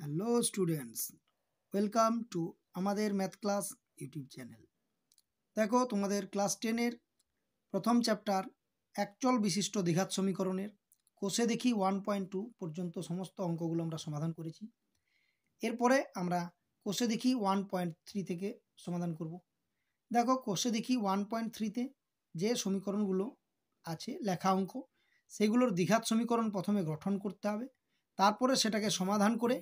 Hello students, welcome to আমাদের math class YouTube channel. দেখো, তোমাদের ক্লাস 10-এর প্রথম চ্যাপ্টার একচল বিশিষ্ট দ্বিঘাত সমীকরণের কোষে দেখি 1.2 পর্যন্ত সমস্ত অঙ্কগুলো আমরা সমাধান করেছি। এরপরে আমরা কোষে দেখি 1.3 থেকে সমাধান করব। দেখো, কোষে দেখি 1.3-তে যে সমীকরণগুলো আছে লেখা অঙ্ক, সেগুলোর দ্বিঘাত সমীকরণ প্রথমে গঠন করতে হবে, তারপরে সেটাকে সমাধান করে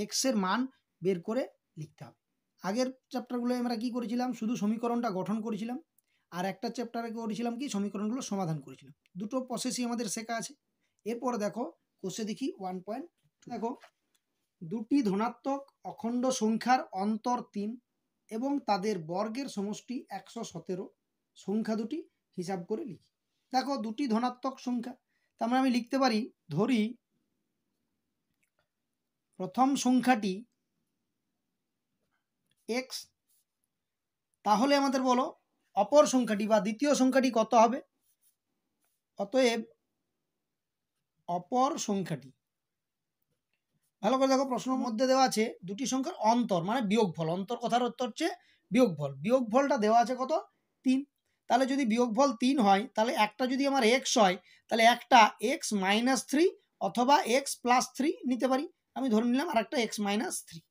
এক্সের মান বের করে লিখতে হবে। আগের চ্যাপ্টারগুলো আমরা কি করেছিলাম, শুধু সমীকরণটা গঠন করেছিলাম, আর একটা চ্যাপ্টারে করেছিলাম কি সমীকরণগুলো সমাধান করেছিলাম। দুটো প্রসেসই আমাদের শেখা আছে। এরপর দেখো, কোষে দেখি 1. দেখো, দুটি ধনাত্মক অখণ্ড সংখ্যার অন্তর 3 এবং তাদের বর্গের সমষ্টি 117 সংখ্যা দুটি হিসাব করে লিখি। দেখো, দুটি ধনাত্মক সংখ্যা, তার মানে আমি লিখতে পারি, ধরি প্রথম সংখ্যাটি এক্স, তাহলে আমাদের বলো অপর সংখ্যাটি বা দ্বিতীয় সংখ্যাটি কত হবে। অতএব অপর সংখ্যাটি, ভালো করে দেখো, প্রশ্নের মধ্যে দেওয়া আছে দুটি সংখ্যার অন্তর মানে বিয়োগফল। অন্তর কথার অর্থ হচ্ছে বিয়োগফল। বিয়োগফলটা দেওয়া আছে কত? 3। তাহলে যদি বিয়োগফল 3 হয়, তাহলে একটা যদি আমার এক্স হয়, তাহলে একটা x-3 অথবা x+3 নিতে পারি। আমি ধরে নিলাম আর একটা x-3।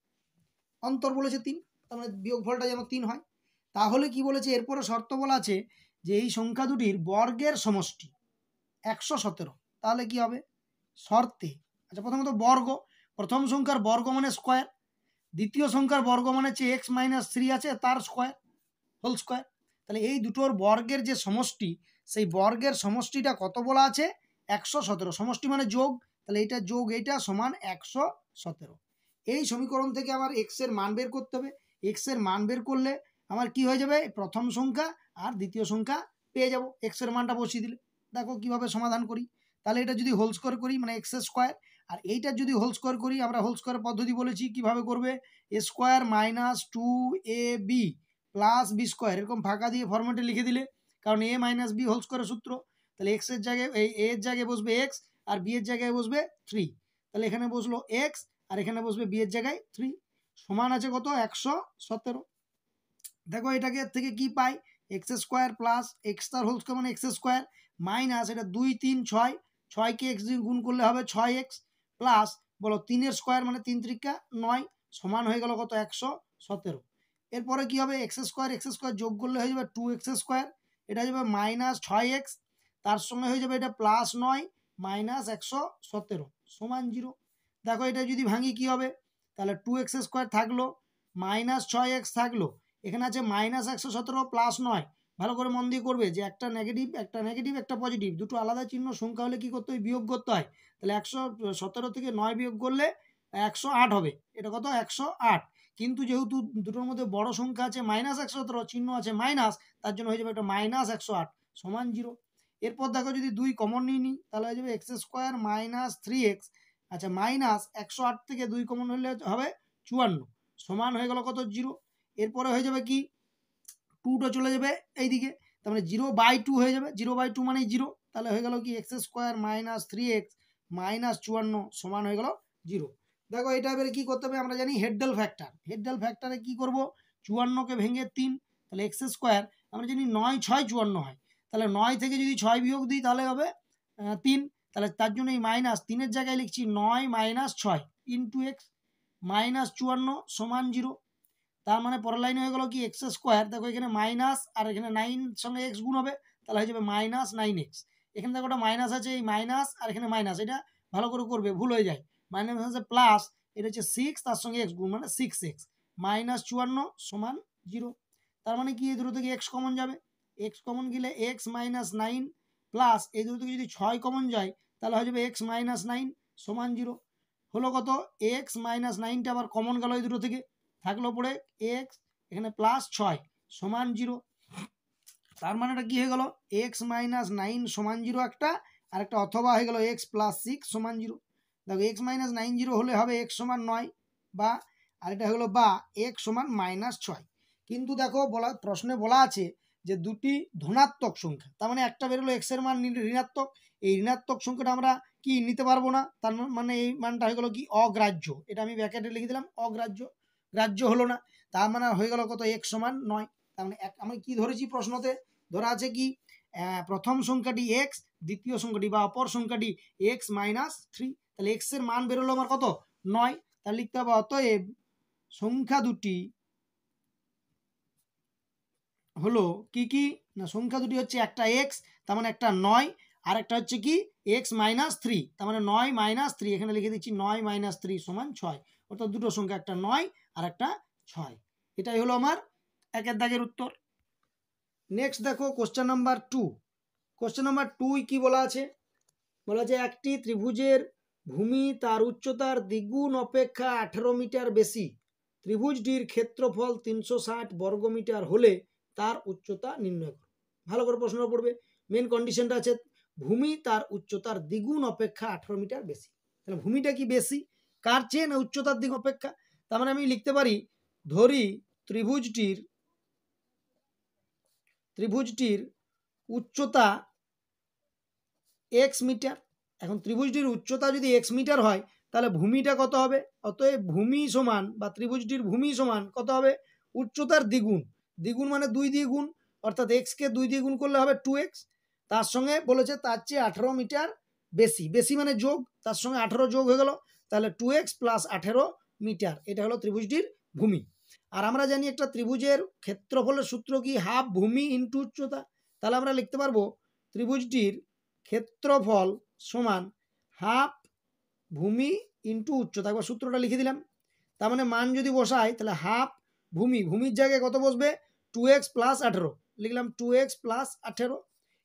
অন্তর বলেছে 3, তার মানে বিয়োগফলটা যেন 3 হয়। তাহলে কি বলেছে, এরপরে শর্ত বলা আছে যে এই সংখ্যা দুটির বর্গের সমষ্টি 117। তাহলে কি হবে শর্তে? আচ্ছা, প্রথমত বর্গ, প্রথম সংখ্যার বর্গ মানে স্কোয়ার, দ্বিতীয় সংখ্যার বর্গ মানে হচ্ছে x-3 আছে তার স্কোয়ার, হোল স্কোয়ার। তাহলে এই দুটোর বর্গের যে সমষ্টি, সেই বর্গের সমষ্টিটা কত বলা আছে? 117। সমষ্টি মানে যোগ, তাহলে এটা যোগ এইটা সমান 117। এই সমীকরণ থেকে আমার এক্স এর মান বের করতে হবে। এক্স এর মান বের করলে আমার কি হয়ে যাবে, প্রথম সংখ্যা আর দ্বিতীয় সংখ্যা পেয়ে যাব এক্স এর মানটা বসিয়ে দিলে। দেখো কিভাবে সমাধান করি। তাহলে এটা যদি হোল স্কোয়ার করি মানে এক্স স্কোয়ার, আর এইটার যদি হোল স্কোয়ার করি, আমরা হোল স্কোয়ার পদ্ধতি বলেছি কিভাবে করবে, a square minus 2ab plus b square, এরকম ফাঁকা দিয়ে ফরম্যাটে লিখে দিলে, কারণ এ মাইনাস বি হোল স্কোয়ারের সূত্র। তাহলে এক্স এর জায়গায় এই এ এর জায়গায় বসবে এক্স, আর বি এর জায়গায় বসবে 3। তাহলে এখানে বসলো এক্স আর এখানে বসবে বি এর জায়গায় 3, সমান আছে কত? 117। দেখো এটাকে থেকে কি পাই, এক্স স্কোয়ার প্লাস এক্স তার হোল স্কোয়ার মানে এক্স স্কোয়ার মাইনাস এটা 2 3 6, 6কে এক্স দিয়ে গুণ করলে হবে 6x প্লাস বলো 3-এর স্কোয়ার মানে 3 × 9 সমান হয়ে গেল কত? 117। এরপরে কি হবে, এক্স স্কোয়ার যোগ করলে হয়ে যাবে 2x স্কোয়ার, এটা হয়ে যাবে মাইনাস 6x, তার সঙ্গে হয়ে যাবে এটা প্লাস 9 মাইনাস 117 সমান 0। দেখো এটা যদি ভাঙি কি হবে, তাহলে 2x স্কোয়ার থাকলো মাইনাস 6x থাকলো, এখানে আছে মাইনাস 117 প্লাস 9। ভালো করে মন দিয়ে করবে যে একটা নেগেটিভ একটা পজিটিভ, দুটো আলাদা চিহ্ন সংখ্যা হলে কি করতে হয়, বিয়োগ করতে হয়। তাহলে 117 থেকে 9 বিয়োগ করলে 108 হবে। এটা কত? 108। কিন্তু যেহেতু দুটোর মধ্যে বড় সংখ্যা আছে মাইনাস 117, চিহ্ন আছে মাইনাস, তার জন্য হয়ে যাবে একটা মাইনাস 108 সমান 0। এরপর দেখো যদি 2 কমন নিয়ে নিই, তাহলে হয়ে যাবে এক্স স্কোয়ার মাইনাস 3x, আচ্ছা মাইনাস 108 থেকে 2 কমন হলে হবে 54 সমান হয়ে গেল কত? 0। এরপরে হয়ে যাবে কি, 2টা চলে যাবে এইদিকে, তার মানে 0/2 হয়ে যাবে, 0/2 মানে 0। তাহলে হয়ে গেল কি, x square minus 3x minus 54 সমান হয়ে গেল 0। দেখো এটা এবারে কি করতে হবে, আমরা জানি হেডডেল ফ্যাক্টর। হেডডেল ফ্যাক্টরে কি করব, 54কে ভেঙে 3, তাহলে এক্স স্কোয়ার আমরা জানি 9 6 54 হয়, তাহলে 9 থেকে যদি 6 বিয়োগ দিই তাহলে হবে 3। তাহলে তার জন্য এই মাইনাস 3-এর জায়গায় লিখছি 9 মাইনাস 6 ইন্টু এক্স মাইনাস 54 সমান 0। তার মানে পরের লাইনে হয়ে গেল কি, এক্স স্কোয়ার, দেখো এখানে মাইনাস আর এখানে 9 সঙ্গে এক্স গুণ হবে, তাহলে হয়ে যাবে মাইনাস 9x। এখানে দেখো ওটা মাইনাস আছে, এই মাইনাস আর এখানে মাইনাস, এটা ভালো করে করবে ভুল হয়ে যায়। মাইনাস আছে প্লাস, এটা হচ্ছে 6 তার সঙ্গে এক্স গুণ মানে 6x মাইনাস 54 সমান 0। তার মানে কি, এই দুটো থেকে এক্স কমন যাবে, এক্স কমন গেলে এক্স মাইনাস 9 প্লাস এই দুটো থেকে যদি 6 কমন যায় তাহলে হয়ে যাবে এক্স মাইনাস 9 সমান 0। হলো কত, এক্স মাইনাস 9টা আবার কমন গেল এই দুটো থেকে, থাকলো পড়ে এক্স, এখানে প্লাস 6 সমান 0। তার মানে এটা কি হয়ে গেল, এক্স মাইনাস 9 সমান 0 একটা, আর একটা অথবা হয়ে গেল এক্স প্লাস 6 সমান 0। দেখো এক্স মাইনাস 9 0 হলে হবে এক্স সমান 9 বা, আর এটা হলো বা এক্স সমান মাইনাস 6। কিন্তু দেখো প্রশ্নে বলা আছে যে দুটি ধনাত্মক সংখ্যা, তার মানে একটা বেরোলো এক্স এর মান ঋণাত্মক, এই ঋণাত্মক সংখ্যাটা আমরা কি নিতে পারবো না, তার মানে এই মানটা হয়ে গেল কি অগ্রাহ্য। এটা আমি ব্র্যাকেটে লিখে দিলাম অগ্রাহ্য, গ্রাহ্য হলো না। তার মানে হয়ে গেল কত x সমান 9। তার মানে আমি কি ধরেছি প্রশ্নতে ধরা আছে কি প্রথম সংখ্যাটি x, দ্বিতীয় সংখ্যাটি বা অপর সংখ্যাটি x মাইনাস 3। তাহলে x এর মান বেরোলো আমার কত 9। তাহলে লিখতে হবে অতএব সংখ্যা দুটি হলো কি কি না, সংখ্যা দুটি হচ্ছে একটা x তার মানে একটা 9, আর একটা হচ্ছে কি x মাইনাস 3 তার মানে 9 মাইনাস 3, এখানে লিখে দিচ্ছি 9 মাইনাস 3 সমান 6। অর্থাৎ দুটো সংখ্যা একটা 9 আর একটা 6। এটাই হলো আমার একের দাগের উত্তর। নেক্সট দেখো কোশ্চেন নাম্বার 2। কোশ্চেন নাম্বার 2 কি বলা আছে, বলা আছে একটি ত্রিভুজের ভূমি তার উচ্চতার দ্বিগুণ অপেক্ষা 18 মিটার বেশি, ত্রিভুজটির ক্ষেত্রফল 360 বর্গমিটার হলে তার উচ্চতা নির্ণয় করো। ভালো করে প্রশ্ন পড়বে। মেন কন্ডিশনটা আছে ভূমি তার উচ্চতার দ্বিগুণ অপেক্ষা 18 মিটার বেশি। তাহলে ভূমিটা কি বেশি কার চেয়ে না উচ্চতার দিক অপেক্ষা। তার মানে আমি লিখতে পারি ধরি ত্রিভুজটির উচ্চতা x মিটার। এখন ত্রিভুজটির উচ্চতা যদি x মিটার হয় তাহলে ভূমিটা কত হবে, অতএব ভূমি সমান বা ত্রিভুজটির ভূমি সমান কত হবে উচ্চতার দ্বিগুণ। দ্বিগুণ মানে 2 দিয়ে গুণ, অর্থাৎ x কে 2 দিয়ে গুণ করলে হবে 2x। তার সঙ্গে বলেছে তার চেয়ে 18 মিটার বেশি, বেশি মানে যোগ, তার সঙ্গে 18 যোগ হয়ে গেল, তাহলে 2x প্লাস 18 মিটার। এটা হলো ত্রিভুজটির ভূমি। আর আমরা জানি একটা ত্রিভুজের ক্ষেত্রফলের সূত্র কি হাফ ভূমি ইন্টু উচ্চতা। তাহলে আমরা লিখতে পারবো ত্রিভুজটির ক্ষেত্রফল সমান হাফ ভূমি ইন্টু উচ্চতা। একবার সূত্রটা লিখে দিলাম। তার মানে মান যদি বসাই তাহলে হাফ ভূমির জায়গায় কত বসবে 2x প্লাস 18, লিখলাম 2x প্লাস 18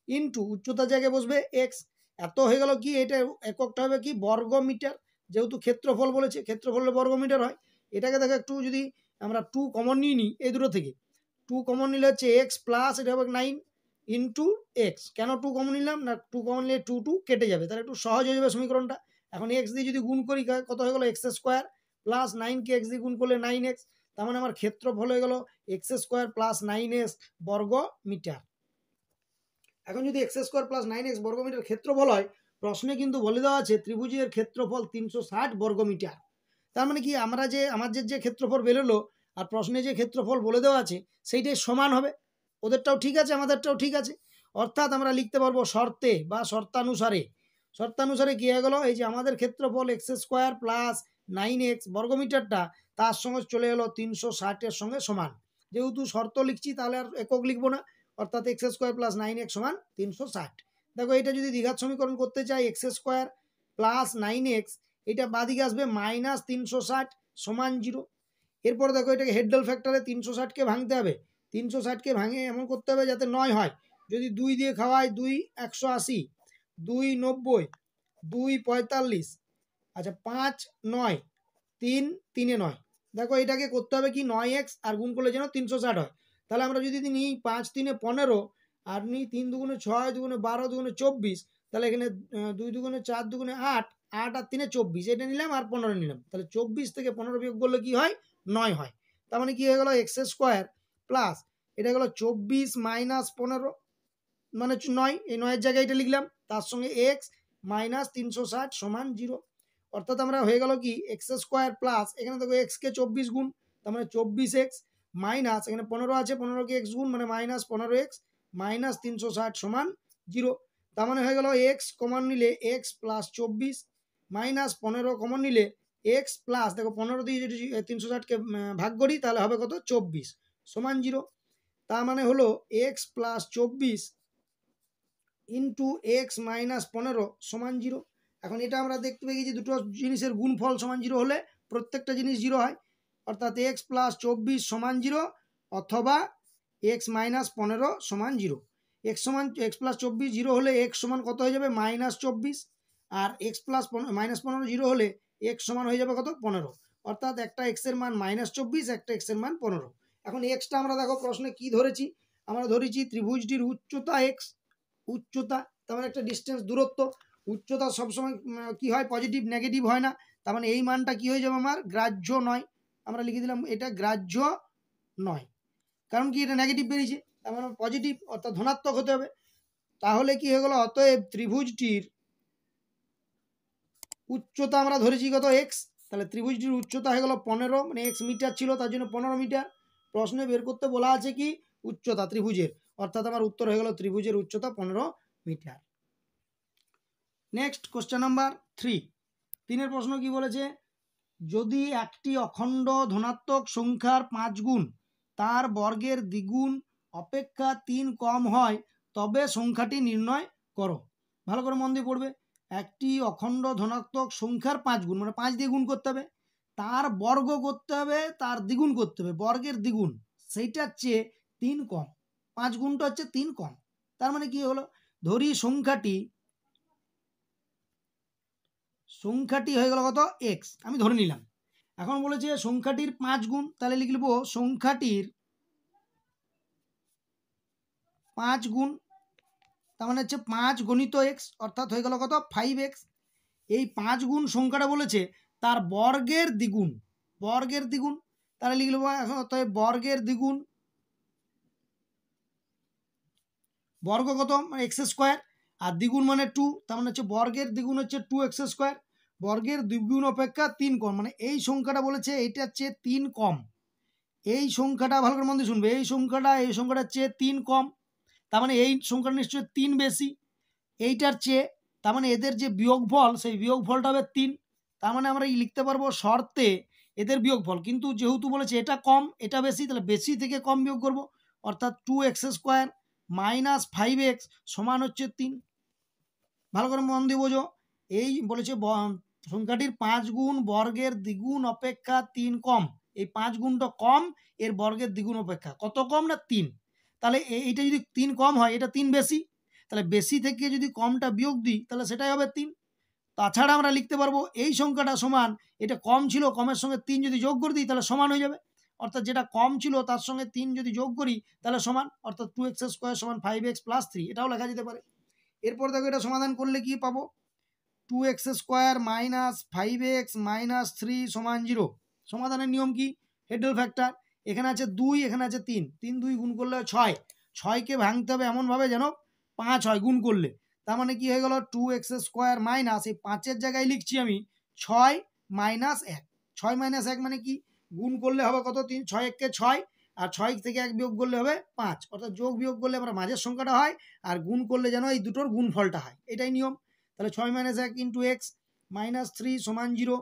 ইন্টু উচ্চতার জায়গায় বসবে x। এত হয়ে গেল কি এটা এককটা হবে কি বর্গ মিটার, যেহেতু ক্ষেত্রফল বলেছে ক্ষেত্রফলের বর্গ মিটার হয়। এটাকে দেখো একটু যদি আমরা 2 কমন নিয়ে নিই এই দুটো থেকে, 2 কমন নিলে হচ্ছে x প্লাস এটা হবে 9 ইন্টু এক্স। কেন 2 কমন নিলাম না, 2 কমন নিলে 2 কেটে যাবে, তাহলে একটু সহজ হয়ে যাবে সমীকরণটা। এখন এক্স দিয়ে যদি গুণ করি কত হয়ে গেলো এক্স স্কোয়ার প্লাস 9 কে এক্স দিয়ে গুণ করলে 9x। তার মানে আমার ক্ষেত্রফল হয়ে গেল এক্স স্কোয়ার প্লাস 9x বর্গ মিটার। এখন যদি এক্স স্কোয়ার প্লাস 9x বর্গ মিটার ক্ষেত্রফল হয়, প্রশ্নে কিন্তু বলে দেওয়া আছে ত্রিভুজের ক্ষেত্রফল 360 বর্গ মিটার। তার মানে কি আমাদের যে ক্ষেত্রফল বেরোলো আর প্রশ্নে যে ক্ষেত্রফল বলে দেওয়া আছে সেইটাই সমান হবে, ওদেরটাও ঠিক আছে আমাদেরটাও ঠিক আছে। অর্থাৎ আমরা লিখতে পারবো শর্তে বা শর্তানুসারে কি হয়ে গেল, এই যে আমাদের ক্ষেত্রফল এক্স স্কোয়ার প্লাস 9x বর্গমিটারটা তার সঙ্গে চলে এলো 360-এর সঙ্গে সমান। যেহেতু শর্ত লিখছি তাহলে আর একক লিখবো না, অর্থাৎ এক্স স্কোয়ার প্লাস 9x সমান 360। দেখো এটা যদি দ্বিঘাত সমীকরণ করতে চাই এক্স স্কোয়ার প্লাস 9x, এটা বাদিকে আসবে মাইনাস 360 সমান 0। এরপর দেখো এটাকে হেডডেল ফ্যাক্টরে 360-কে ভাঙতে হবে, 360-কে ভাঙে এমন করতে হবে যাতে 9 হয়। যদি 2 দিয়ে খাওয়াই 2 180, 2 90, 2 45, আচ্ছা 5 9, 3 3 9। দেখো এটাকে করতে হবে কি 9x আর গুণ করলে যেন 360 হয়। তাহলে আমরা যদি নিই 5 3 15 আর নিই 3 দুগুণে 6 দুগুণে 12 দুগুণে 24, তাহলে এখানে 2 দুগুণে 4 দুগুণে 8, 8 আর 3 24, এটা নিলাম আর 15 নিলাম, তাহলে 24 থেকে 15 বিয়োগ করলে কি হয় 9 হয়। তার মানে কি হয়ে গেল এক্স স্কোয়ার প্লাস এটা গেল 24 মাইনাস 15 মানে 9, এই 9-এর জায়গায় এটা লিখলাম, তার সঙ্গে এক্স মাইনাস 360 সমান 0। অর্থাৎ আমরা হয়ে গেল কি এক্স স্কোয়ার প্লাস এখানে দেখো এক্সকে 24 গুণ তার মানে 24x মাইনাস এখানে 15 আছে 15কে এক্স গুণ মানে মাইনাস 15x মাইনাস 360 সমান 0। তার মানে হয়ে গেল এক্স কমন নিলে এক্স প্লাস 24 মাইনাস 15 কমন নিলে এক্স প্লাস দেখো 15 দিয়ে যদি 360-কে ভাগ করি তাহলে হবে কত 24 সমান 0। তার মানে হলো x plus 24 into x minus 15 সমান 0। এখন এটা আমরা দেখতে পেয়ে গেছি দুটো জিনিসের গুণফল সমান 0 হলে প্রত্যেকটা জিনিস 0 হয়, অর্থাৎ এক্স প্লাস 24 সমান 0 অথবা এক্স মাইনাস 15 সমান 0। এক্স প্লাস 24 0 হলে এক্স সমান কত হয়ে যাবে মাইনাস 24, আর এক্স প্লাস মাইনাস 15 0 হলে এক্স সমান হয়ে যাবে কত 15। অর্থাৎ একটা এক্সের মান মাইনাস 24, একটা এক্সের মান 15। এখন এক্সটা আমরা দেখো প্রশ্নে কি ধরেছি, আমরা ধরেছি ত্রিভুজটির উচ্চতা এক্স, উচ্চতা তার মানে একটা ডিস্টেন্স দূরত্ব, উচ্চতা সবসময় কি হয় পজিটিভ নেগেটিভ হয় না, তার মানে এই মানটা কি হয়ে যাবে আমার গ্রাহ্য নয়। আমরা লিখে দিলাম এটা গ্রাহ্য নয়, কারণ কি এটা নেগেটিভ বেরিয়েছে, তার মানে পজিটিভ অর্থাৎ ধনাত্মক হতে হবে। তাহলে কি হয়ে গেল অতএব ত্রিভুজটির উচ্চতা আমরা ধরেছি কত এক্স, তাহলে ত্রিভুজটির উচ্চতা হয়ে গেল 15, মানে এক্স মিটার ছিল তার জন্য 15 মিটার। প্রশ্নে বের করতে বলা আছে কি উচ্চতা ত্রিভুজের, অর্থাৎ আমার উত্তর হয়ে গেল ত্রিভুজের উচ্চতা 15 মিটার। নেক্সট কোশ্চেন নাম্বার 3, 3 প্রশ্ন কি বলেছে, যদি একটি অখণ্ড ধনাত্মক সংখ্যার 5 গুণ তার বর্গের দ্বিগুণ অপেক্ষা 3 কম হয় তবে সংখ্যাটি নির্ণয় করো। ভালো করে মন দিয়ে পড়বে। একটি অখণ্ড ধনাত্মক সংখ্যার 5 গুণ, মানে 5 দিয়ে গুণ করতে হবে, তার বর্গ করতে হবে, তার দ্বিগুণ করতে হবে, বর্গের দ্বিগুণ সেইটার চেয়ে 3 কম। 5 গুণটা হচ্ছে 3 কম, তার মানে কি হলো, ধরি সংখ্যাটি হয়ে গেল কত এক্স, আমি ধরে নিলাম। এখন বলেছে সংখ্যাটির 5 গুণ, তাহলে লিখব সংখ্যাটির 5 গুণ, তার মানে হচ্ছে 5 গণিত এক্স, অর্থাৎ হয়ে গেল কত 5x। এই 5 গুণ সংখ্যাটা বলেছে তার বর্গের দ্বিগুণ, বর্গের দ্বিগুণ, তাহলে লিখে নেবো এখন অতএব বর্গের দ্বিগুণ, বর্গ কত মানে এক্স স্কোয়ার, আর দ্বিগুণ মানে 2, তার মানে হচ্ছে বর্গের দ্বিগুণ হচ্ছে 2x স্কোয়ার, বর্গের দ্বিগুণ অপেক্ষা 3 কম, মানে এই সংখ্যাটা বলেছে এইটার চেয়ে 3 কম। এই সংখ্যাটা ভালো করে মন দিয়ে শুনবে, এই সংখ্যাটার চেয়ে 3 কম, তার মানে এই সংখ্যাটা নিশ্চয়ই 3 বেশি এইটার চেয়ে, তার মানে এদের যে বিয়োগফল সেই বিয়োগফলটা হবে 3, তার মানে আমরা লিখতে পারবো শর্তে এদের বিয়োগফল, কিন্তু যেহেতু বলেছে এটা কম এটা বেশি, তাহলে বেশি থেকে কম বিয়োগ করব, অর্থাৎ 2x স্কোয়ার মাইনাস 5x সমান হচ্ছে 3। ভালো করে মন দিয়ে বোঝো, এই বলেছে সংখ্যাটির 5 গুণ বর্গের দ্বিগুণ অপেক্ষা 3 কম, এই 5 গুণটা কম এর বর্গের দ্বিগুণ অপেক্ষা, কত কম না 3, তাহলে এইটা যদি 3 কম হয় এটা 3 বেশি, তাহলে বেশি থেকে যদি কমটা বিয়োগ দিই তাহলে সেটাই হবে 3। তাছাড়া আমরা লিখতে পারবো এই সংখ্যাটা সমান, এটা কম ছিল কমের সঙ্গে 3 যদি যোগ করে দিই তাহলে সমান হয়ে যাবে, অর্থাৎ যেটা কম ছিল তার সঙ্গে 3 যদি যোগ করি তাহলে সমান, অর্থাৎ 2x স্কোয়ার সমান 5x প্লাস 3, এটাও লেখা যেতে পারে। এরপর দেখো এটা সমাধান করলে কি পাবো, 2x square minus 5x minus 3 সমান 0। সমাধানের নিয়ম কি, হেডেল ফ্যাক্টর, এখানে আছে 2 এখানে আছে 3, 3 2 গুণ করলে 6, 6কে ভাঙতে হবে এমনভাবে যেন 5 হয় গুণ করলে, তার মানে কি হয়ে গেল 2x স্কোয়ার মাইনাস, এই 5-এর জায়গায় লিখছি আমি 6 মাইনাস 1, 6 মাইনাস 1 মানে কি, গুণ করলে হবে কত 3, 6 1 কে 6, আর 6 থেকে 1 বিয়োগ করলে হবে 5, অর্থাৎ যোগ বিয়োগ করলে আমরা মাঝের সংখ্যাটা হয়, আর গুণ করলে যেন এই দুটোর গুণফলটা হয়, এটাই নিয়ম। তাহলে 6 মাইনাস 1 ইন্টু এক্স মাইনাস 3 সমান 0,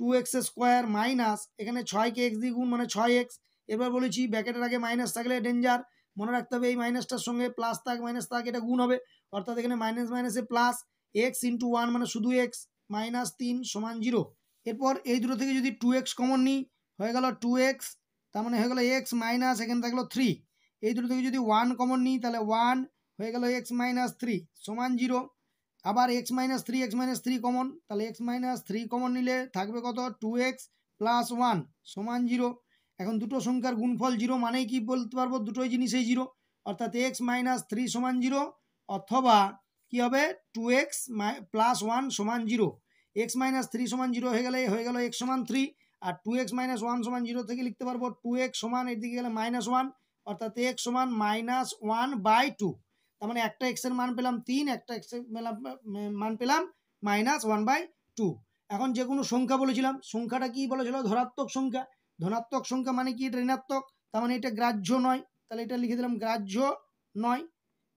2x স্কোয়ার মাইনাস এখানে 6কে এক্স দিয়ে গুণ মানে 6x, এবার বলেছি ব্র্যাকেটের আগে মাইনাস থাকলে ডেঞ্জার, মনে রাখতে হবে এই মাইনাসটার সঙ্গে প্লাস থাক মাইনাস থাক এটা গুণ হবে, অর্থাৎ এখানে মাইনাস মাইনাসে প্লাস, এক্স ইন্টু 1 মানে শুধু এক্স মাইনাস 3 সমান 0। এরপর এই দুটো থেকে যদি 2x কমন নিই হয়ে গেল 2x, তার মানে হয়ে গেল এক্স মাইনাস এখানে থাকলো 3, এই দুটো থেকে যদি 1 কমন নিই তাহলে 1 হয়ে গেল এক্স মাইনাস 3 সমান 0। আবার x মাইনাস 3 কমন, তাহলে x মাইনাস 3 কমন নিলে থাকবে কত 2x প্লাস 1 সমান 0। এখন দুটো সংখ্যার গুণফল 0 মানেই কি বলতে পারবো, দুটোই জিনিসই 0, অর্থাৎ x মাইনাস 3 সমান 0, অথবা কি হবে 2x প্লাস 1 সমান 0। x মাইনাস 3 সমান 0 হয়ে গেল x সমান 3, আর 2x মাইনাস 1 সমান 0 থেকে লিখতে পারবো 2x সমান এদিকে গেলে মাইনাস 1, অর্থাৎ x সমান মাইনাস 1/2, তার মানে একটা x এর মান পেলাম 3, একটা x এর মান পেলাম মাইনাস 1/2। এখন যে কোনো সংখ্যা বলেছিলাম, সংখ্যাটা কি বলেছিল ধনাত্মক সংখ্যা, ধনাত্মক সংখ্যা মানে কি এটা ঋণাত্মক, তার মানে এটা গ্রাহ্য নয়, তাহলে এটা লিখে দিলাম গ্রাহ্য নয়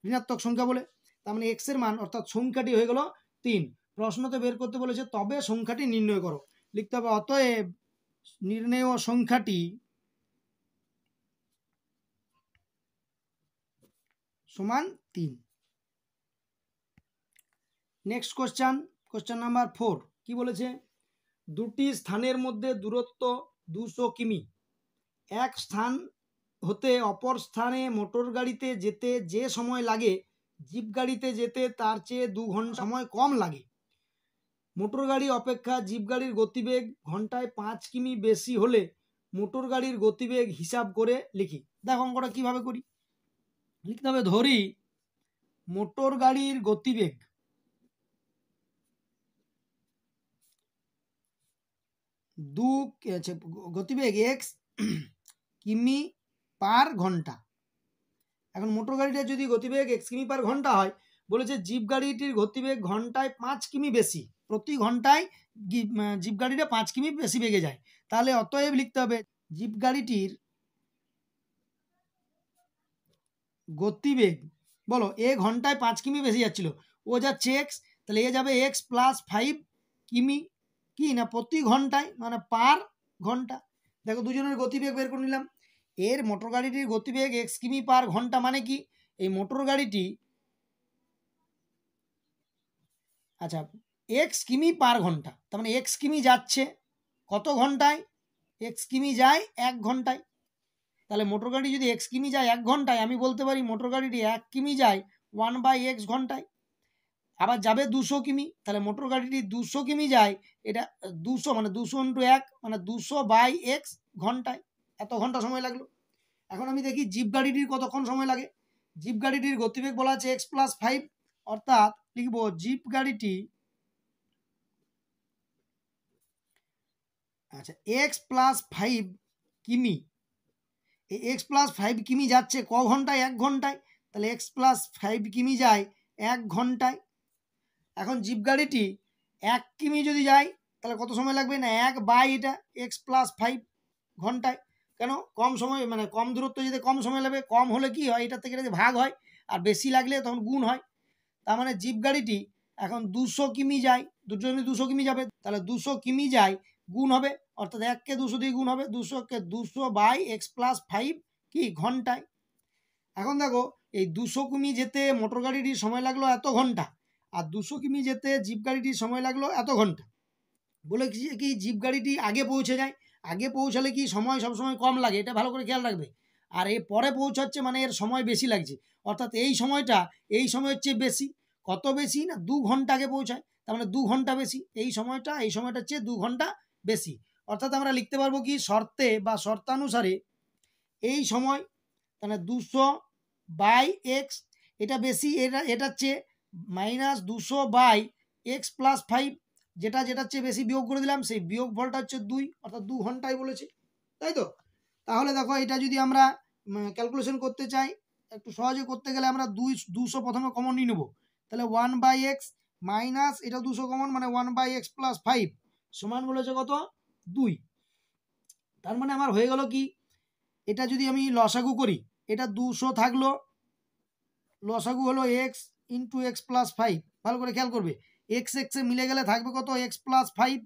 ঋণাত্মক সংখ্যা বলে, তার মানে x এর মান অর্থাৎ সংখ্যাটি হয়ে গেল 3। প্রশ্নতে বের করতে বলেছে তবে সংখ্যাটি নির্ণয় করো, লিখতে হবে অতএব নির্ণেয় সংখ্যাটি সমান 3। নেক্সট কোশ্চেন নাম্বার 4 কি বলেছে, দুটি স্থানের মধ্যে দূরত্ব 200 কিমি, এক স্থান হতে অপর স্থানে মোটর গাড়িতে যেতে যে সময় লাগে জিপ গাড়িতে যেতে তার চেয়ে 2 ঘন্টা সময় কম লাগে, মোটর গাড়ি অপেক্ষা জিপ গাড়ির গতিবেগ ঘন্টায় 5 কিমি বেশি হলে মোটর গাড়ির গতিবেগ হিসাব করে লিখি। দেখো অঙ্কটা কিভাবে করি, লিখতে হবে ধরি মোটর গাড়ির গতিবেগ গতিবেগ এক্স কিমি পার ঘন্টা। এখন মোটর গাড়িটা যদি গতিবেগ এক্স কিমি পার ঘন্টা হয়, বলেছে জিপ গাড়িটির গতিবেগ ঘন্টায় 5 কিমি বেশি, প্রতি ঘন্টায় জিপ গাড়িটা 5 কিমি বেশি বেগে যায়। তাহলে অতএব লিখতে হবে জিপ গাড়িটির গতিবেগ, বলো এ ঘন্টায় 5 কিমি বেশি যাচ্ছিল, ও যাচ্ছে এক্স, তাহলে এ যাবে এক্স প্লাস 5 কিমি কি না প্রতি ঘন্টায়, মানে পার ঘন্টা। দেখো দুজনের গতিবেগ বের করে নিলাম। এর মোটর গাড়িটির গতিবেগ এক্স কিমি পার ঘন্টা, মানে কি এই মোটর গাড়িটি, আচ্ছা এক্স কিমি পার ঘন্টা, তার মানে এক্স কিমি যাচ্ছে কত ঘন্টায়, এক্স কিমি যায় 1 ঘন্টায়। তাহলে মোটর গাড়ি যদি এক্স কিমি যায় 1 ঘন্টায়, আমি বলতে পারি মোটর গাড়িটি 1 কিমি যায় 1/x ঘন্টায়। আবার যাবে 200 কিমি, তাহলে মোটর গাড়িটি 200 কিমি যায়, এটা 200 মানে 200 × 1 মানে 200/x ঘন্টায়, এত ঘন্টা সময় লাগলো। এখন আমি দেখি জিপ গাড়িটির কতক্ষণ সময় লাগে। জিপ গাড়িটির গতিবেগ বলা আছে x + 5, অর্থাৎ লিখব জিপ গাড়িটি, আচ্ছা x + 5 কিমি, এই x + 5 কিমি যাচ্ছে ক ঘন্টায়, 1 ঘন্টায়, তাহলে x + 5 কিমি যায় 1 ঘন্টায়। এখন জিপ গাড়িটি 1 কিমি যদি যায় তাহলে কত সময় লাগবে, না 1/, এটা x + 5 ঘন্টায়। কেন, কম সময় মানে কম দূরত্ব যেতে কম সময় লাগবে, কম হলে কি হয় এটা থেকে এটা ভাগ হয়, আর বেশি লাগলে তখন গুণ হয়। তার মানে জিপ গাড়িটি এখন 200 কিমি যায়, দুজনে 200 কিমি যাবে, তাহলে 200 কিমি যায় গুণ হবে, অর্থাৎ 1কে 200 দিয়ে গুণ হবে, 200কে 200/x + 5 কি ঘন্টায়। এখন দেখো এই 200 কিমি যেতে মোটর গাড়িটির সময় লাগলো এত ঘন্টা, আর 200 কিমি যেতে জিপ গাড়িটির সময় লাগলো এত ঘন্টা। বলে কি জিপ গাড়িটি আগে পৌঁছে যায়, আগে পৌঁছালে কি সময় সবসময় কম লাগে, এটা ভালো করে খেয়াল রাখবে। আর এ পরে পৌঁছাচ্ছে মানে এর সময় বেশি লাগছে, অর্থাৎ এই সময়টা এই সময়ের চেয়ে বেশি, কত বেশি না 2 ঘন্টা আগে পৌঁছায়, তার মানে 2 ঘন্টা বেশি, এই সময়টার চেয়ে 2 ঘন্টা বেশি। অর্থাৎ আমরা লিখতে পারবো কি শর্তে বা শর্তানুসারে এই সময়, তাহলে 200/x, এটা বেশি, এটার চেয়ে -200/x + 5, যেটার চেয়ে বেশি বিয়োগ করে দিলাম, সেই বিয়োগ ফলটা হচ্ছে 2, অর্থাৎ 2 ঘন্টায় বলেছে, তাই তো। তাহলে দেখো এটা যদি আমরা ক্যালকুলেশন করতে চাই, একটু সহজে করতে গেলে আমরা 200 প্রথমে কমন নিয়ে নেবো, তাহলে 1/x মাইনাস এটা 200 কমন, মানে 1/x + 5 সমান বলেছে কত 2। তার মানে আমার হয়ে গেল কি, এটা যদি আমি লসাগু করি, এটা 200 থাকলো, লসাগু হলো x × x + 5, ভালো করে খেয়াল করবে, x এ মিলে গেলে থাকবে কত x + 5,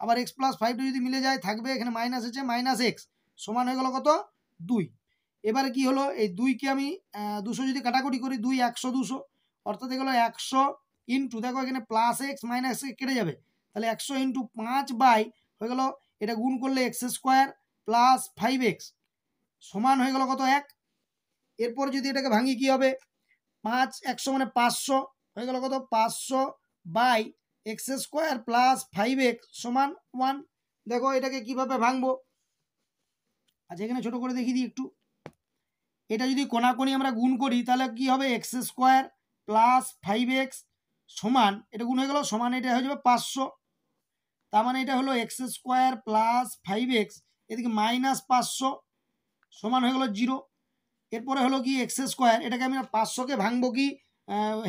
আবার x + 5টা যদি মিলে যায় থাকবে এখানে মাইনাস আছে -x, সমান হয়ে গেল কত 2। এবারে কি হলো, এই 2কে আমি 200 যদি কাটাকুটি করি, 2 100 200, অর্থাৎ এগুলো 100 ইন্টু, দেখো এখানে +x -x কেটে যাবে, তাহলে 100 × 5 হয়ে গেল, এটা গুণ করলে x² + 5x সমান হয়ে গেল কত 1। এরপর যদি এটাকে ভাঙি কি হবে, 5 100 মানে 500 হয়ে গেল কত 500/x² + 5x সমান 1। দেখো এটাকে কিভাবে ভাঙবো, আচ্ছা এখানে ছোট করে দেখিয়ে দিই একটু, এটা যদি কোনাকুনি আমরা গুণ করি তাহলে কি হবে, x² + 5x সমান, এটা গুণ হয়ে গেল সমান, এটা হয়ে যাবে 500, তার মানে এটা হলো x² + 5x, এদিকে -500 সমান হয়ে গেল 0। এরপরে হলো কি x², এটাকে আমি 500কে ভাঙবো কি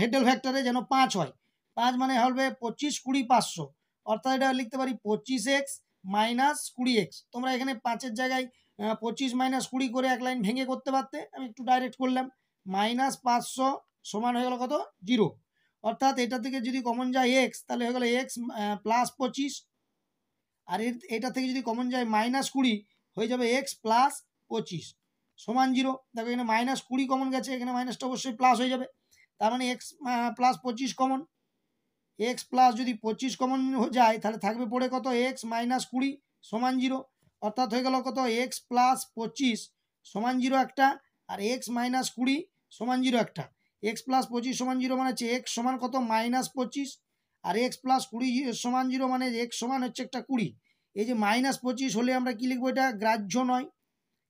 হেডেল ফ্যাক্টরে, যেন 5 হয়, 5 মানে হবে 25 20 500, অর্থাৎ এটা লিখতে পারি 25x - 20x। তোমরা এখানে 5-এর জায়গায় 25 - 20 করে এক লাইন ভেঙে করতে পারতে, আমি একটু ডাইরেক্ট করলাম, -500 সমান হয়ে গেল কত 0, অর্থাৎ এটা থেকে যদি কমন যায় x, তাহলে হয়ে গেল x + 25, আর এটা থেকে যদি কমন যায় -20 হয়ে যাবে x + 25 সমান 0। দেখো এখানে -20 কমন গেছে, এখানে মাইনাসটা অবশ্যই প্লাস হয়ে যাবে, তার মানে x + 25 কমন, x প্লাস যদি 25 কমন যায় তাহলে থাকবে পড়ে কত x - 20 সমান 0, অর্থাৎ হয়ে গেল কত x + 25 সমান 0 একটা, আর x - 20 সমান 0 একটা, x + 25 সমান 0 মানে হচ্ছে x সমান কত -25, আর x + 20 সমান 0 মানে x সমান হচ্ছে একটা 20। এই যে -25 হলে আমরা কি লিখবো, এটা গ্রাহ্য নয়,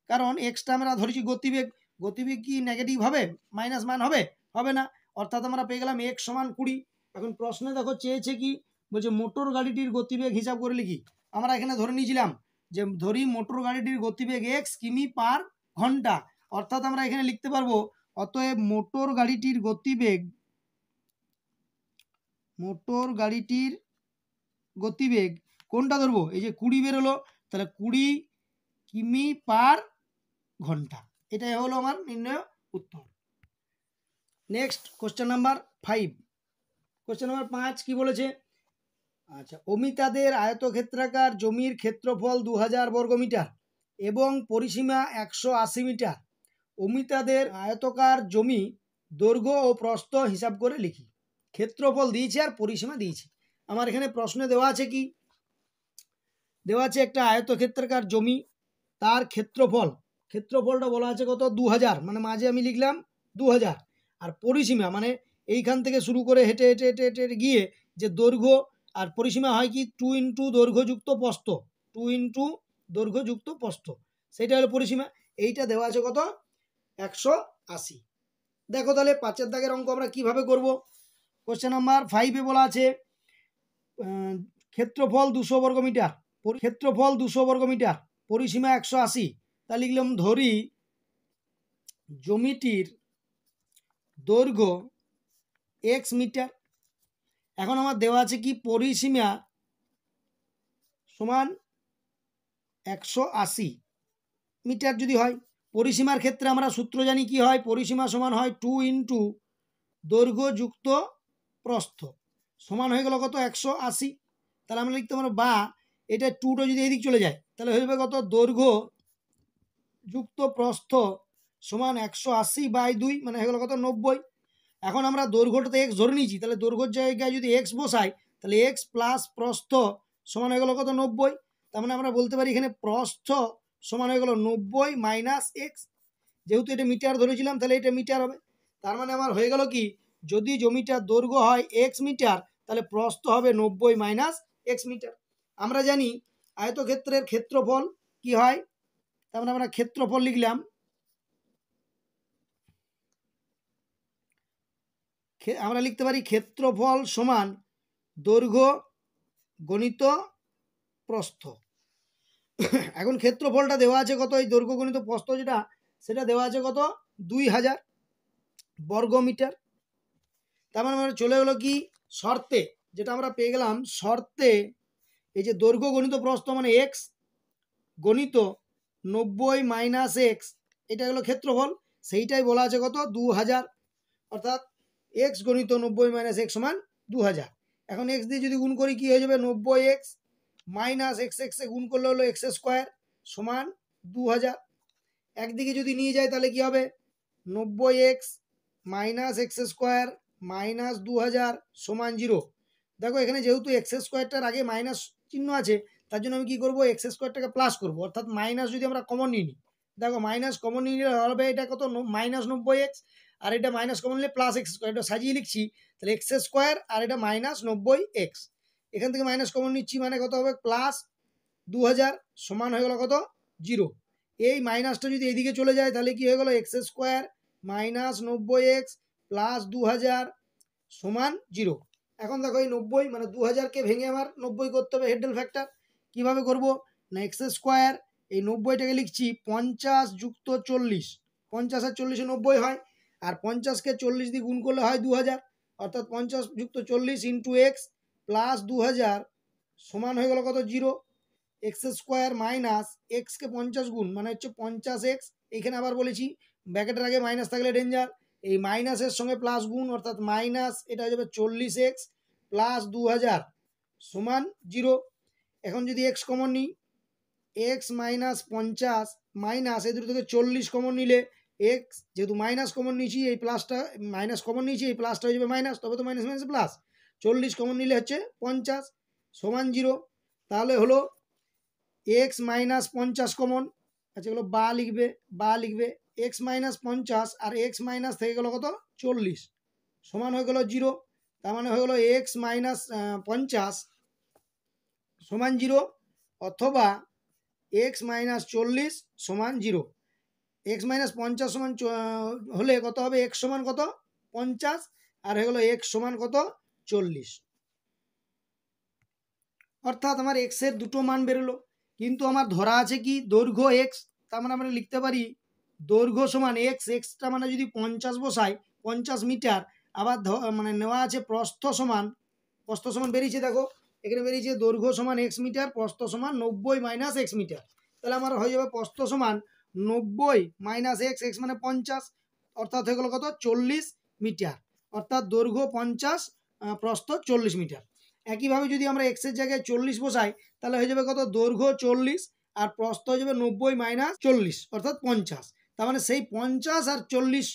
কারণ এক্সটা আমরা ধরেছি গতিবেগ, গতিবেগ কি নেগেটিভ হবে, মাইনাস মান হবে, হবে না, অর্থাৎ আমরা পেয়ে গেলাম x সমান 20। এখন প্রশ্নে দেখো চেয়েছে কি, বলছে মোটর গাড়িটির গতিবেগ হিসাব করে লিখি। আমরা এখানে ধরে নিয়েছিলাম যে ধরি মোটর গাড়িটির গতিবেগ x কিমি পার ঘন্টা, অর্থাৎ আমরা এখানে লিখতে পারবো অতএব মোটর গাড়িটির গতিবেগ মোটর গাড়িটির গতিবেগ কোনটা ধরবো, এই যে 20 বেরোলো, তাহলে 20 কিমি পার ঘন্টা। এটাই হলো আমার নির্ণয় উত্তর। Next question number 5। Question number 5 কি বলেছে? আচ্ছা, অমিতাদের আয়তক্ষেত্রাকার জমির ক্ষেত্রফল 2000 বর্গমিটার এবং পরিসীমা 180 মিটার। অমিতাদের আয়তকার জমি দৈর্ঘ্য ও প্রস্থ হিসাব করে লিখি। ক্ষেত্রফল দিয়েছে আর পরিসীমা দিয়েছে। আমার এখানে প্রশ্নে দেওয়া আছে কি, দেওয়া আছে একটা আয়তক্ষেত্রাকার জমি, তার ক্ষেত্রফলটা বলা আছে কত, 2000, মানে মাঝে আমি লিখলাম 2000। আর পরিসীমা মানে এইখান থেকে শুরু করে হেঁটে হেঁটে হেঁটে হেঁটে গিয়ে যে দৈর্ঘ্য, আর পরিসীমা হয় কি 2 ইন্টু দৈর্ঘ্যযুক্ত প্রস্থ, 2 ইন্টু দৈর্ঘ্যযুক্ত প্রস্থ, সেইটা হলো পরিসীমা। এইটা দেওয়া আছে কত, 180। দেখো তাহলে 5-এর দাগের অঙ্ক আমরা কিভাবে করব। কোশ্চেন নাম্বার 5-এ বলা আছে ক্ষেত্রফল 200 বর্গমিটার, ক্ষেত্রফল 200 বর্গমিটার, পরিসীমা 180। তা লিখলাম ধরি জমিটির দৈর্ঘ্য x মিটার। এখন আমার দেওয়া আছে কি পরিসীমা সমান 180 মিটার যদি হয়, পরিসীমার ক্ষেত্রে আমরা সূত্র জানি কি হয়, পরিসীমা সমান হয় 2 ইন্টু দৈর্ঘ্য যুক্ত প্রস্থ, সমান হয়ে গেল কত, 180। তাহলে আমরা লিখতে পারবো, বা এটা 2টা যদি এদিক চলে যায় তাহলে হয়ে যাবে কত, দৈর্ঘ্য যুক্ত প্রস্থ সমান 180/2, মানে হয়ে গেল কত, 90। এখন আমরা দৈর্ঘ্যটাতে x ধরে নিয়েছি, তাহলে দৈর্ঘ্যের জায়গায় যদি x বসাই তাহলে x প্লাস প্রস্থ সমান হয়ে গেল কত, 90। তার মানে আমরা বলতে পারি এখানে প্রস্থ সমান হয়ে গেল 90 মাইনাস x। যেহেতু এটা মিটার ধরেছিলাম তাহলে এটা মিটার হবে। তার মানে আমার হয়ে গেল কি, যদি জমিটার দৈর্ঘ্য হয় x মিটার তাহলে প্রস্থ হবে 90 মাইনাস x মিটার। আমরা জানি আয়তক্ষেত্রের ক্ষেত্রফল কি হয়, তার মানে আমরা ক্ষেত্রফল লিখলাম, আমরা লিখতে পারি ক্ষেত্রফল সমান দৈর্ঘ্য গণিত প্রস্থ। এখন ক্ষেত্রফলটা দেওয়া আছে কত, এই দৈর্ঘ্য গণিত প্রস্থ যেটা, সেটা দেওয়া আছে কত, 2000 বর্গমিটার। তার মানে চলে গেলো কি শর্তে, যেটা আমরা পেয়ে গেলাম শর্তে, এই যে দৈর্ঘ্য গণিত প্রস্থ মানে x গণিত 90 মাইনাস x, এটা হলো ক্ষেত্রফল, সেইটাই বলা আছে কত, 2000। অর্থাৎ x গণিত 90 মাইনাস x সমান 2000। এখন x দিয়ে যদি গুণ করি কি হয়ে যাবে, 90x মাইনাস x এ গুণ করলে হলো x স্কোয়ার সমান 2000। একদিকে যদি নিয়ে যায় তাহলে কি হবে, 90x minus x square minus 2000 সমান 0। দেখো এখানে যেহেতু x স্কোয়ারটার আগে মাইনাস চিহ্ন আছে, তার জন্য আমি কি করব, x স্কোয়ারটাকে প্লাস করব, অর্থাৎ মাইনাস যদি আমরা কমন নিই, দেখো মাইনাস কমন নিলে হবে এটা কত, মাইনাস 90x, আর এটা মাইনাস কমন নিলে প্লাস x স্কোয়ার, এটা সাজিয়ে লিখছি, তাহলে x স্কোয়ার আর এটা মাইনাস 90x, এখান থেকে মাইনাস কমন নিচ্ছি, মানে কত হবে, প্লাস 2000 সমান হয়ে গেল কত, 0। এই মাইনাসটা যদি এদিকে চলে যায় তাহলে কি হয়ে গেল, x square minus 90x plus 2000 সমান 0। এখন দেখো এই 90 মানে 2000কে ভেঙে আমার 90 করতে হবে হেডেল ফ্যাক্টর। কিভাবে করব না, x স্কোয়ার এই 90টাকে লিখছি 50 যুক্ত 40, 50 আর 40 90 হয়, আর 50কে 40 দিয়ে গুণ করলে হয় 2000, অর্থাৎ 50 যুক্ত 40 ইন্টু x প্লাস 2000 সমান হয়ে গেল কত, 0। এক্স স্কোয়ার মাইনাস এক্সকে 50 গুণ মানে হচ্ছে 50x, এইখানে আবার বলেছি ব্র্যাকেটের আগে মাইনাস থাকলে ডেঞ্জার, এই মাইনাসের সঙ্গে প্লাস গুণ, অর্থাৎ মাইনাস এটা হয়ে যাবে 40x প্লাস 2000 সমান 0। এখন যদি x কমন নিই, x মাইনাস 50 মাইনাস এই দুটো থেকে 40 কমন নিলে x, যেহেতু মাইনাস কমন নিয়েছি এই প্লাসটা, মাইনাস কমন নিয়েছি এই প্লাসটা হয়ে যাবে মাইনাস, তবে তো মাইনাস মাইনাস প্লাস, 40 কমন নিলে হচ্ছে 50 সমান 0। তাহলে হলো x মাইনাস 50 কমন, আচ্ছা এগুলো বা লিখবে x মাইনাস 50 আর x মাইনাস থেকে গেল কত, 40 সমান হয়ে গেল 0। তার মানে হয়ে গেল x মাইনাস 50 সমান 0, অথবা x মাইনাস 40 সমান 0। x মাইনাস 50 সমান হলে কত হবে, x সমান কত, 50, আর হয়ে গেল x সমান কত, 40। অর্থাৎ আমার x এর দুটো মান বেরোলো, কিন্তু আমার ধরা আছে কি দৈর্ঘ্য x, তার মানে আমরা লিখতে পারি দৈর্ঘ্য সমান x, xটা মানে যদি 50 বসাই 50 মিটার, আবার মানে নেওয়া আছে প্রস্থ সমান প্রস্থ সমান বেরিয়েছে, দেখো এখানে বেরিয়েছে দৈর্ঘ্য সমান এক্স মিটার, প্রস্থ সমান 90 মাইনাস এক্স মিটার। তাহলে আমার হয়ে যাবে প্রস্থ সমান 90 মাইনাস এক্স, এক্স মানে 50, অর্থাৎ হয়ে গেল কত 40 মিটার, অর্থাৎ দৈর্ঘ্য 50, প্রস্থ 40 মিটার। একইভাবে যদি আমরা এক্সের জায়গায় 40 বসাই তাহলে হয়ে যাবে কত দৈর্ঘ্য 40 আর প্রস্থ হয়ে যাবে 90 মাইনাস 40 অর্থাৎ 50। তার মানে সেই 50 আর 40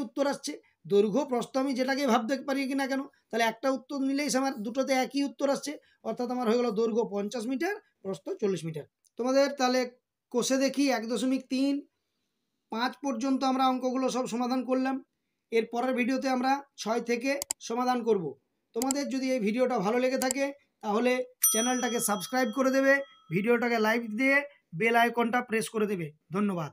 উত্তর আসছে। দৈর্ঘ্য প্রস্থ আমি যেটাকে ভাবতে পারি কি না কেন, তাহলে একটা উত্তর নিলেই আমার দুটোতে একই উত্তর আসছে, অর্থাৎ আমার হয়ে গেল দৈর্ঘ্য 50 মিটার, প্রস্থ 40 মিটার। তোমাদের তাহলে কোষে দেখি 1.35 পর্যন্ত আমরা অঙ্কগুলো সব সমাধান করলাম। এর পরের ভিডিওতে আমরা 6 থেকে সমাধান করব। তোমাদের যদি এই ভিডিওটা ভালো লেগে থাকে তাহলে চ্যানেলটাকে সাবস্ক্রাইব করে দেবে, ভিডিওটাকে লাইক দিয়ে বেল আইকনটা প্রেস করে দেবে। ধন্যবাদ।